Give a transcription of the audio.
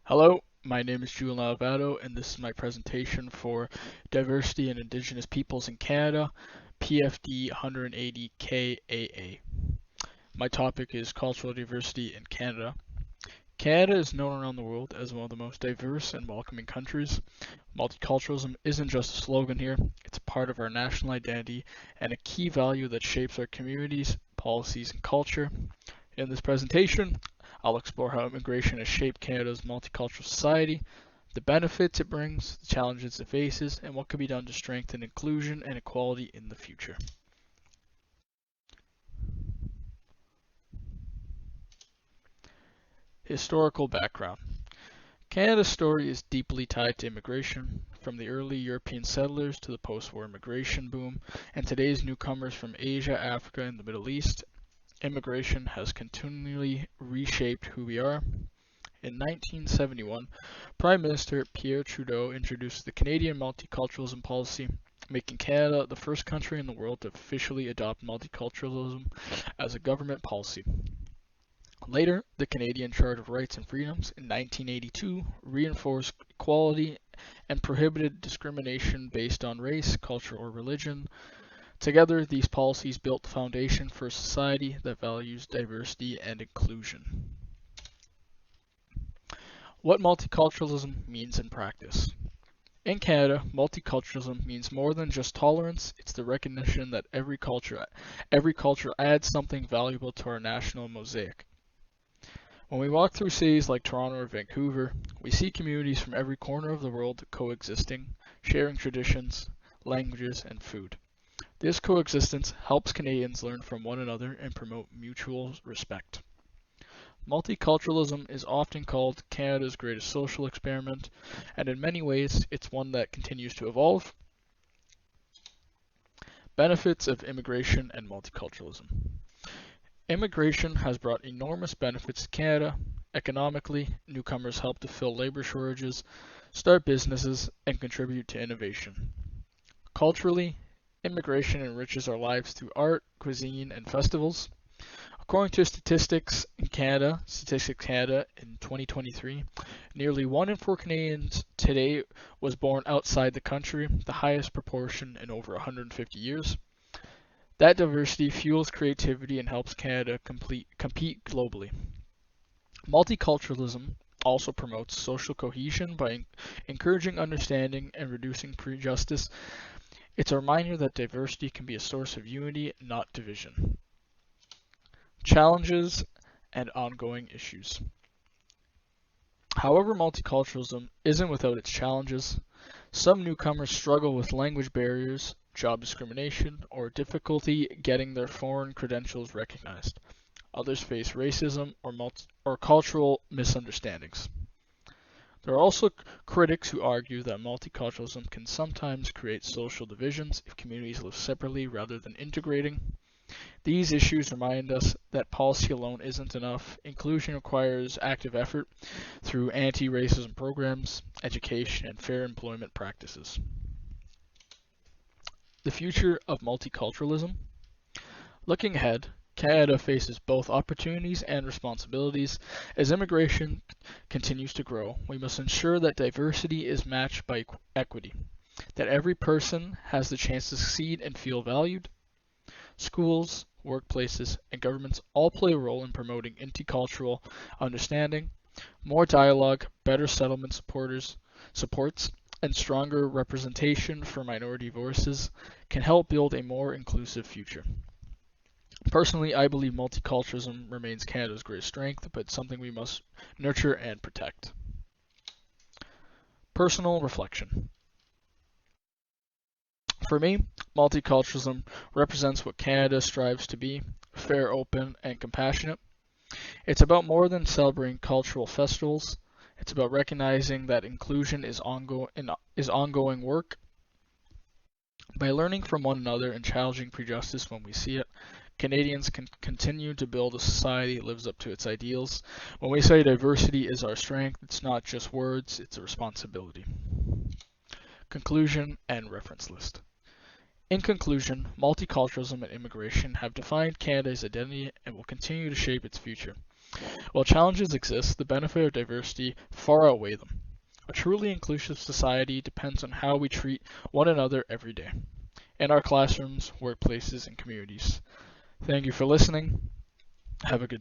Hello, my name is Julian Allevato, and this is my presentation for Diversity and Indigenous Peoples in Canada, PFD180KAA. My topic is cultural diversity in Canada. Canada is known around the world as one of the most diverse and welcoming countries. Multiculturalism isn't just a slogan here, it's part of our national identity and a key value that shapes our communities, policies, and culture. In this presentation, I'll explore how immigration has shaped Canada's multicultural society, the benefits it brings, the challenges it faces, and what can be done to strengthen inclusion and equality in the future. Historical background. Canada's story is deeply tied to immigration, from the early European settlers to the post-war immigration boom, and today's newcomers from Asia, Africa, and the Middle East. Immigration has continually reshaped who we are. In 1971, Prime Minister Pierre Trudeau introduced the Canadian multiculturalism policy, making Canada the first country in the world to officially adopt multiculturalism as a government policy. Later, the Canadian Charter of Rights and Freedoms in 1982 reinforced equality and prohibited discrimination based on race, culture, or religion. Together, these policies built the foundation for a society that values diversity and inclusion. What multiculturalism means in practice. In Canada, multiculturalism means more than just tolerance, it's the recognition that every culture adds something valuable to our national mosaic. When we walk through cities like Toronto or Vancouver, we see communities from every corner of the world coexisting, sharing traditions, languages, and food. This coexistence helps Canadians learn from one another and promote mutual respect. Multiculturalism is often called Canada's greatest social experiment, and in many ways, it's one that continues to evolve. Benefits of immigration and multiculturalism. Immigration has brought enormous benefits to Canada. Economically, newcomers help to fill labor shortages, start businesses, and contribute to innovation. Culturally, immigration enriches our lives through art, cuisine, and festivals. According to Statistics Canada in 2023, nearly 1 in 4 Canadians today was born outside the country, the highest proportion in over 150 years. That diversity fuels creativity and helps Canada compete globally. Multiculturalism also promotes social cohesion by encouraging understanding and reducing prejudice. It's a reminder that diversity can be a source of unity, not division. Challenges and ongoing issues. However, multiculturalism isn't without its challenges. Some newcomers struggle with language barriers, job discrimination, or difficulty getting their foreign credentials recognized. Others face racism or cultural misunderstandings. There are also critics who argue that multiculturalism can sometimes create social divisions if communities live separately rather than integrating. These issues remind us that policy alone isn't enough. Inclusion requires active effort through anti-racism programs, education, and fair employment practices. The future of multiculturalism. Looking ahead, Canada faces both opportunities and responsibilities. As immigration continues to grow, we must ensure that diversity is matched by equity, that every person has the chance to succeed and feel valued. Schools, workplaces, and governments all play a role in promoting intercultural understanding. More dialogue, better settlement supports, and stronger representation for minority voices can help build a more inclusive future. Personally, I believe multiculturalism remains Canada's greatest strength, but something we must nurture and protect. Personal reflection. For me, multiculturalism represents what Canada strives to be: fair, open, and compassionate. It's about more than celebrating cultural festivals. It's about recognizing that inclusion is ongoing work. By learning from one another and challenging prejudice when we see it, Canadians can continue to build a society that lives up to its ideals. When we say diversity is our strength, it's not just words, it's a responsibility. Conclusion and reference list. In conclusion, multiculturalism and immigration have defined Canada's identity and will continue to shape its future. While challenges exist, the benefit of diversity far outweigh them. A truly inclusive society depends on how we treat one another every day, in our classrooms, workplaces, and communities. Thank you for listening. Have a good day.